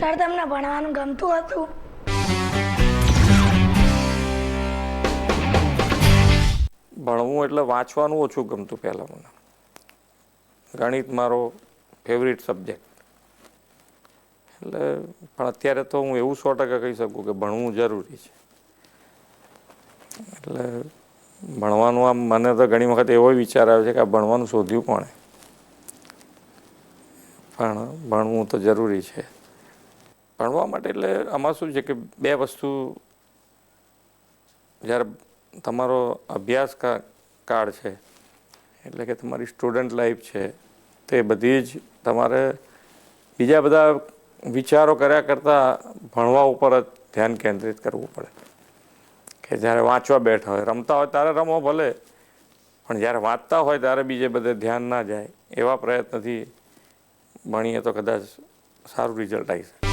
Sir તમને ભણવાનું ગમતું હતું? ભણવું એટલે વાંચવાનું ઓછું ગમતું પહેલાં મને. ગણિત મારો ફેવરિટ સબ્જેક્ટ એટલે, પણ અત્યારે તો હું એવું 100% કહી શકું કે ભણવું જરૂરી છે. એટલે ભણવાનું આમ મને તો ઘણી વખત એવો વિચાર આવે છે કે આ ભણવાનું શોધ્યું કોણે, પણ ભણવું તો જરૂરી છે. ભણવા માટે એટલે આમાં શું છે કે બે વસ્તુ, જ્યારે તમારો અભ્યાસ કાળ છે એટલે કે તમારી સ્ટુડન્ટ લાઈફ છે, તે બધી જ તમારે બીજા બધા વિચારો કર્યા કરતાં ભણવા ઉપર જ ધ્યાન કેન્દ્રિત કરવું પડે. કે જ્યારે વાંચવા બેઠા હોય, રમતા હોય ત્યારે રમો ભલે, પણ જ્યારે વાંચતા હોય ત્યારે બીજે બધે ધ્યાન ના જાય. એવા પ્રયત્નથી ભણીએ તો કદાચ સારું રિઝલ્ટ આવી શકે.